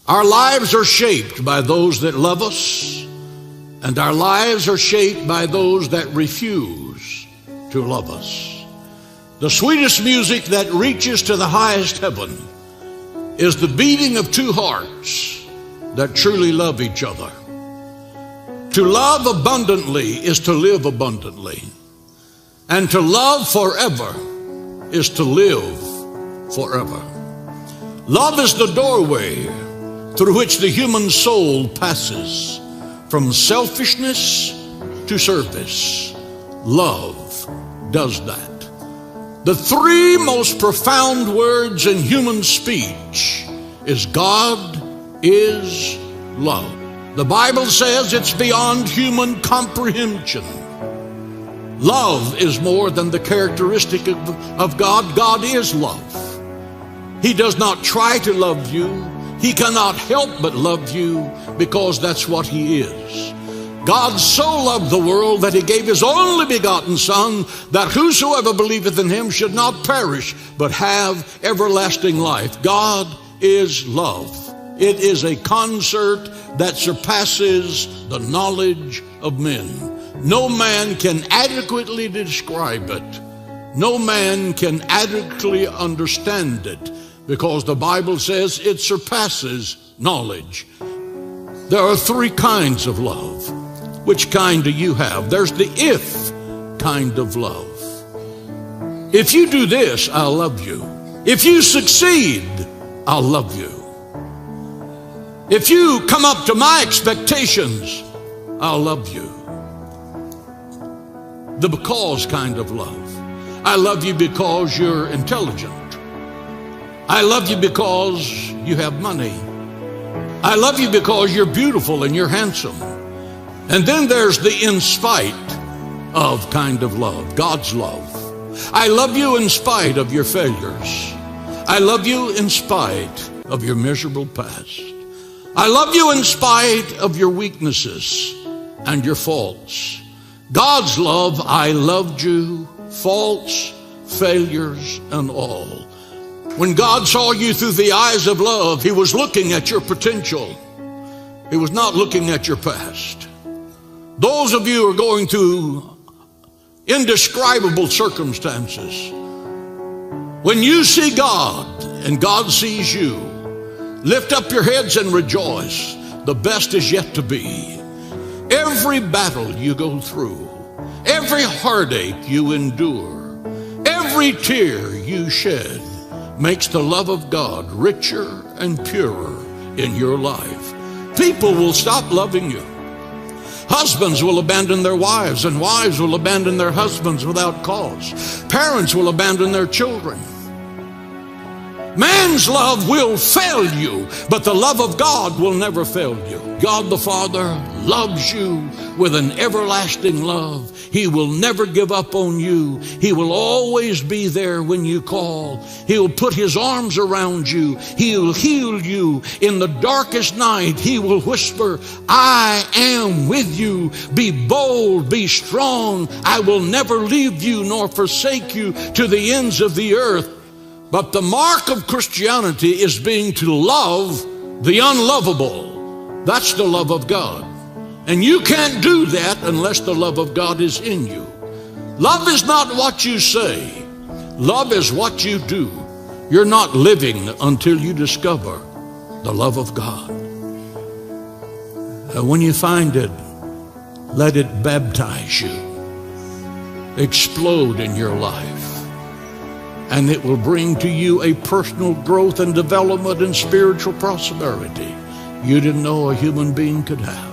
Our lives are shaped by those that love us, and our lives are shaped by those that refuse to love us. The sweetest music that reaches to the highest heaven is the beating of two hearts that truly love each other. To love abundantly is to live abundantly, and to love forever is to live forever. Love is the doorway through which the human soul passes from selfishness to service. Love does that. The three most profound words in human speech is God is love. The Bible says it's beyond human comprehension. Love is more than the characteristic of God. God is love. He does not try to love you. He cannot help but love you because that's what He is. God so loved the world that He gave His only begotten Son, that whosoever believeth in Him should not perish, but have everlasting life. God is love. It is a concert that surpasses the knowledge of men. No man can adequately describe it. No man can adequately understand it, because the Bible says it surpasses knowledge. There are three kinds of love. Which kind do you have? There's the if kind of love. If you do this, I'll love you. If you succeed, I'll love you. If you come up to my expectations, I'll love you. The because kind of love. I love you because you're intelligent. I love you because you have money. I love you because you're beautiful and you're handsome. And then there's the in spite of kind of love, God's love. I love you in spite of your failures. I love you in spite of your miserable past. I love you in spite of your weaknesses and your faults. God's love, I loved you, faults, failures, and all. When God saw you through the eyes of love, He was looking at your potential. He was not looking at your past. Those of you who are going through indescribable circumstances, when you see God and God sees you, lift up your heads and rejoice. The best is yet to be. Every battle you go through, every heartache you endure, every tear you shed makes the love of God richer and purer in your life. People will stop loving you. Husbands will abandon their wives, and wives will abandon their husbands without cause. Parents will abandon their children. Man's love will fail you, but the love of God will never fail you. God the Father loves you with an everlasting love. He will never give up on you. He will always be there when you call. He'll put His arms around you. He'll heal you in the darkest night. He will whisper, I am with you. Be bold, be strong. I will never leave you nor forsake you to the ends of the earth. But the mark of Christianity is being to love the unlovable. That's the love of God. And you can't do that unless the love of God is in you. Love is not what you say. Love is what you do. You're not living until you discover the love of God. And when you find it, let it baptize you, explode in your life. And it will bring to you a personal growth and development and spiritual prosperity you didn't know a human being could have.